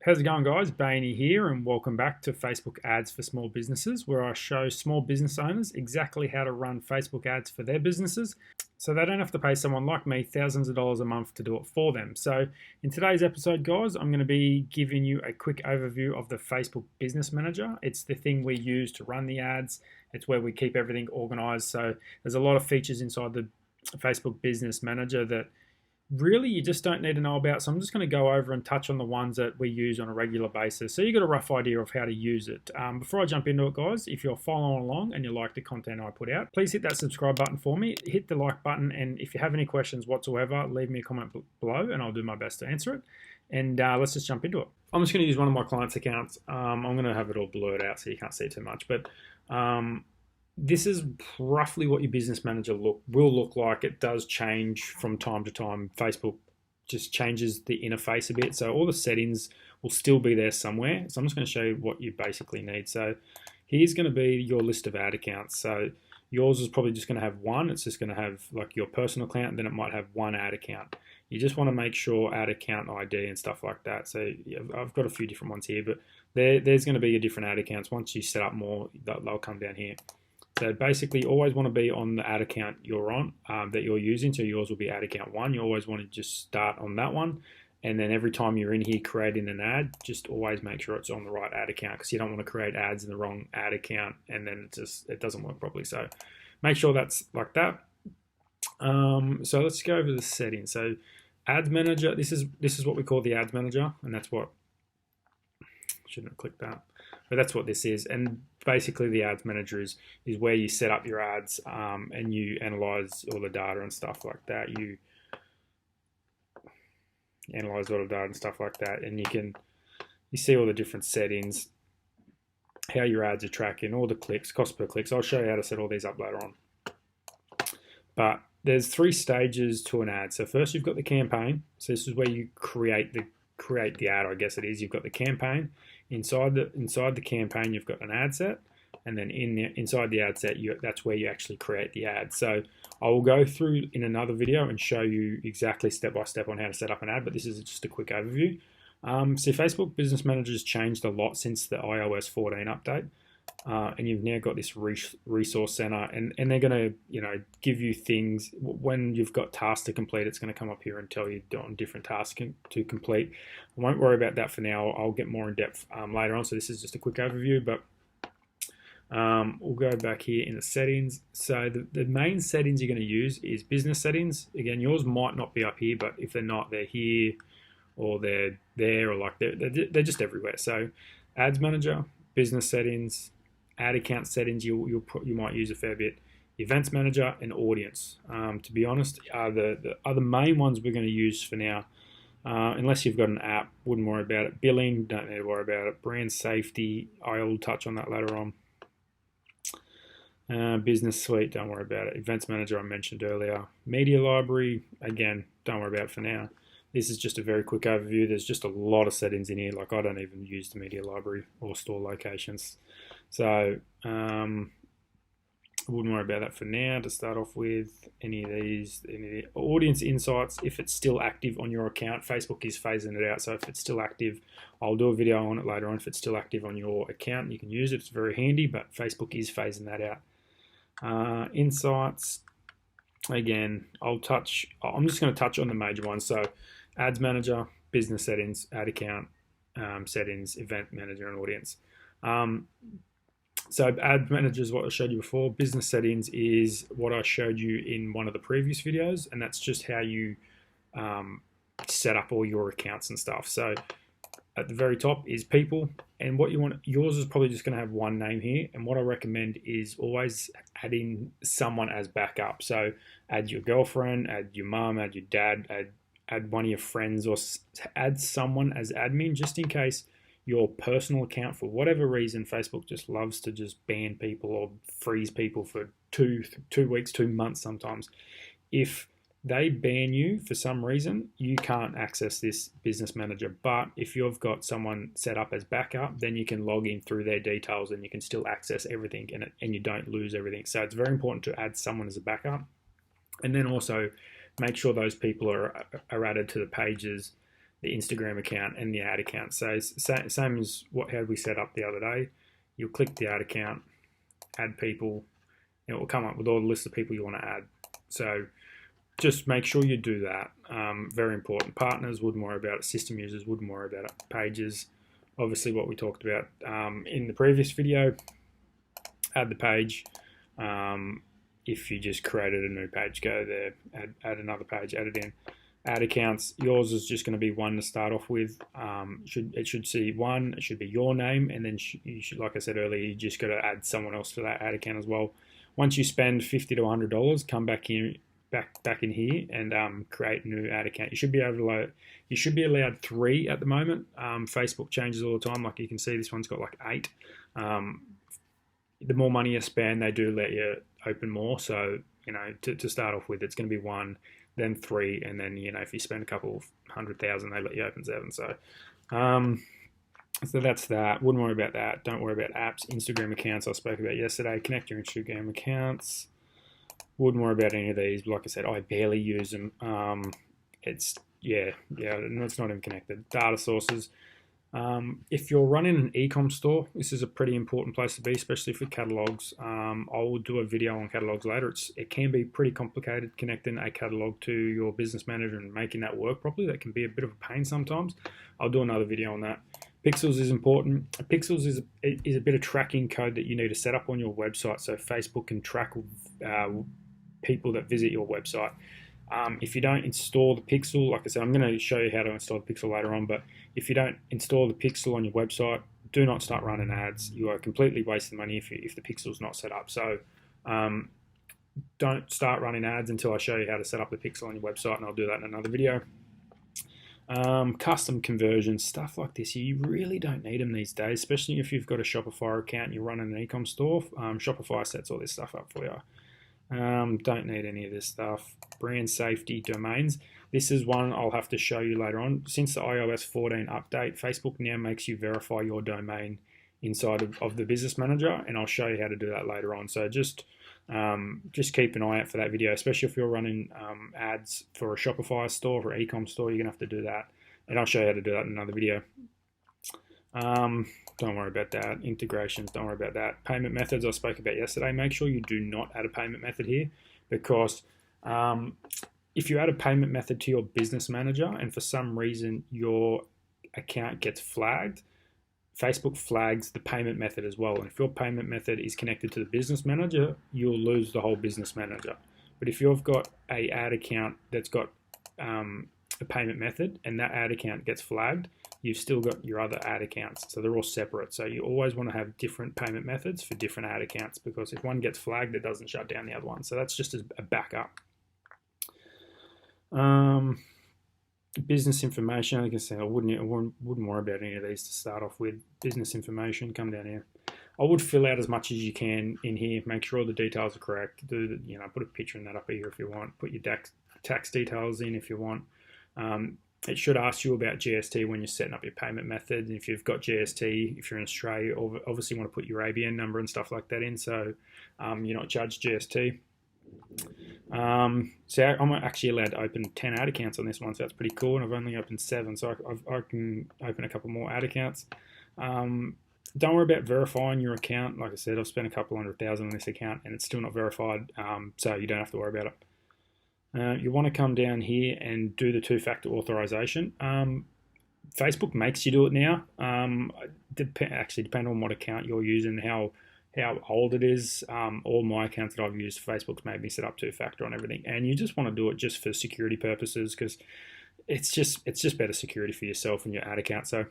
How's it going, guys? Bainey here, and welcome back to Facebook Ads for Small Businesses, where I show small business owners exactly how to run Facebook ads for their businesses so they don't have to pay someone like me thousands of dollars a month to do it for them. So, in today's episode, guys, I'm going to be giving you a quick overview of the Facebook Business Manager. It's the thing we use to run the ads, it's where we keep everything organized. So, there's a lot of features inside the Facebook Business Manager that really you just don't need to know about. So I'm just going to go over and touch on the ones that we use on a regular basis so you got a rough idea of how to use it. Before I jump into it, guys, if you're following along and you like the content I put out, please hit that subscribe button for me, hit the like button, and if you have any questions whatsoever, leave me a comment below and I'll do my best to answer it. And let's just jump into it. I'm just going to use one of my clients' accounts. I'm going to have it all blurred out so you can't see too much, but this is roughly what your business manager will look like. It does change from time to time. Facebook just changes the interface a bit, so all the settings will still be there somewhere. So I'm just going to show you what you basically need. So here's going to be your list of ad accounts. So yours is probably just going to have one. It's just going to have like your personal account, and then it might have one ad account. You just want to make sure ad account ID and stuff like that. So yeah, I've got a few different ones here, but there's going to be your different ad accounts. Once you set up more, they'll come down here. So basically, you always want to be on the ad account you're on, that you're using. So yours will be ad account 1. You always want to just start on that one. And then every time you're in here creating an ad, just always make sure it's on the right ad account, because you don't want to create ads in the wrong ad account and then it doesn't work properly. So make sure that's like that. So let's go over the settings. So Ads Manager, this is what we call the Ads Manager, and that's what, shouldn't have clicked that, but that's what this is. And basically the Ads Manager is where you set up your ads, and you analyze all the data and stuff like that. You analyze all the data and stuff like that, and you see all the different settings, how your ads are tracking, all the clicks, cost per click. So I'll show you how to set all these up later on. But there's 3 stages to an ad. So first you've got the campaign. So this is where you create the ad, I guess it is. You've got the campaign. Inside the campaign, you've got an ad set, and then inside the ad set, that's where you actually create the ad. So I will go through in another video and show you exactly step by step on how to set up an ad, but this is just a quick overview. So Facebook Business Manager has changed a lot since the iOS 14 update, and you've now got this resource center, and they're going to give you things when you've got tasks to complete. It's going to come up here and tell you on different tasks to complete. I won't worry about that for now. I'll get more in depth later on. So this is just a quick overview, but we'll go back here in the settings. So the main settings you're going to use is business settings. Again, yours might not be up here, but if they're not, they're here or they're there, or like they're just everywhere. So Ads Manager, business settings, ad account settings you might use a fair bit, events manager, and audience. To be honest, are the main ones we're going to use for now. Unless you've got an app, wouldn't worry about it. Billing, don't need to worry about it. Brand safety, I'll touch on that later on. Business suite, don't worry about it. Events manager, I mentioned earlier. Media library, again, don't worry about it for now. This is just a very quick overview. There's just a lot of settings in here. Like I don't even use the media library or store locations. So I wouldn't worry about that for now. To start off with, any of the audience insights, if it's still active on your account, Facebook is phasing it out. So if it's still active, I'll do a video on it later on. If it's still active on your account, you can use it. It's very handy, but Facebook is phasing that out. Insights, again, I'm just going to touch on the major ones. So Ads Manager, business settings, ad account settings, event manager, and audience. So Ad Manager is what I showed you before. Business settings is what I showed you in one of the previous videos, and that's just how you set up all your accounts and stuff. So at the very top is people, and what you want, yours is probably just going to have one name here, and what I recommend is always adding someone as backup. So add your girlfriend, add your mum, add your dad, add one of your friends, or add someone as admin, just in case your personal account, for whatever reason, Facebook just loves to just ban people or freeze people for 2 weeks, 2 months sometimes. If they ban you for some reason, you can't access this business manager. But if you've got someone set up as backup, then you can log in through their details and you can still access everything, and you don't lose everything. So it's very important to add someone as a backup. And then also make sure those people are added to the pages the Instagram account and the ad account. So same as how we set up the other day. You'll click the ad account, add people, and it will come up with all the list of people you want to add. So just make sure you do that. Very important. Partners wouldn't worry about it. System users wouldn't worry about it. Pages, obviously what we talked about in the previous video. Add the page. If you just created a new page, go there, add another page, add it in. Ad accounts, yours is just going to be one to start off with. It should see one, it should be your name, and then you should, like I said earlier, you just got to add someone else to that ad account as well. Once you spend $50 to $100, come back in here and create a new ad account. You should be able to you should be allowed 3 at the moment. Facebook changes all the time. Like you can see, this one's got like 8. The more money you spend, they do let you open more. So to start off with, it's going to be 1, then 3, and then if you spend a couple of 100,000, they let you open 7. So so that's that. Wouldn't worry about that. Don't worry about apps. Instagram accounts I spoke about yesterday. Connect your Instagram accounts. Wouldn't worry about any of these. Like I said, I barely use them. It's not even connected. Data sources. If you're running an e-com store, this is a pretty important place to be, especially for catalogs. I will do a video on catalogs later. It can be pretty complicated connecting a catalog to your business manager and making that work properly. That can be a bit of a pain sometimes. I'll do another video on that. Pixels is important. Pixels is a bit of tracking code that you need to set up on your website so Facebook can track people that visit your website. If you don't install the pixel, like I said, I'm going to show you how to install the pixel later on, but if you don't install the pixel on your website, do not start running ads. You are completely wasting money if the pixel's not set up. So don't start running ads until I show you how to set up the pixel on your website, and I'll do that in another video. Custom conversions, stuff like this, you really don't need them these days, especially if you've got a Shopify account and you're running an e-com store. Shopify sets all this stuff up for you. Don't need any of this stuff. Brand safety, domains. This is one I'll have to show you later on. Since the iOS 14 update, Facebook now makes you verify your domain inside of the business manager, and I'll show you how to do that later on. So just keep an eye out for that video, especially if you're running ads for a Shopify store or e-com store. You're gonna have to do that, and I'll show you how to do that in another video. Don't worry about that. Integrations, don't worry about that. Payment methods I spoke about yesterday. Make sure you do not add a payment method here, because if you add a payment method to your business manager and for some reason your account gets flagged, Facebook flags the payment method as well. And if your payment method is connected to the business manager, you'll lose the whole business manager. But if you've got an ad account that's got a payment method and that ad account gets flagged, you've still got your other ad accounts. So they're all separate. So you always want to have different payment methods for different ad accounts, because if one gets flagged, it doesn't shut down the other one. So that's just a backup. Business information, like I said, I wouldn't worry about any of these to start off with. Business information, come down here. I would fill out as much as you can in here. Make sure all the details are correct. Put a picture in that up here if you want. Put your tax details in if you want. It should ask you about GST when you're setting up your payment method. If you've got GST, if you're in Australia, obviously you want to put your ABN number and stuff like that in, so you're not charged GST. So I'm actually allowed to open 10 ad accounts on this one, so that's pretty cool, and I've only opened 7, so I can open a couple more ad accounts. Don't worry about verifying your account. Like I said, I've spent a couple $100,000 on this account and it's still not verified, so you don't have to worry about it. You want to come down here and do the 2-factor authorization. Facebook makes you do it now. Actually, depending on what account you're using, how old it is. All my accounts that I've used, Facebook's made me set up 2-factor on everything, and you just want to do it just for security purposes, because it's just better security for yourself and your ad account. So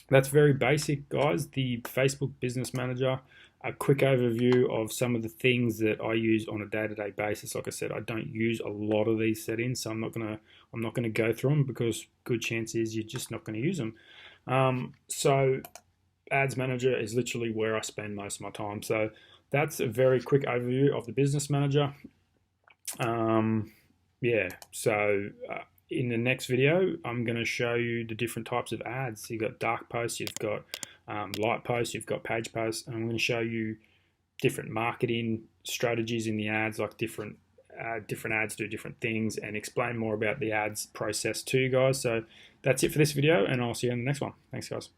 that's very basic, guys. The Facebook Business Manager. A quick overview of some of the things that I use on a day-to-day basis. Like I said, I don't use a lot of these settings, so I'm not gonna go through them, because good chance is you're just not gonna use them. So Ads Manager is literally where I spend most of my time. So that's a very quick overview of the Business Manager. In the next video, I'm going to show you the different types of ads. You've got dark posts, you've got light posts, you've got page posts, and I'm going to show you different marketing strategies in the ads, like different different ads do different things and explain more about the ads process to you guys. So that's it for this video, and I'll see you in the next one. Thanks, guys.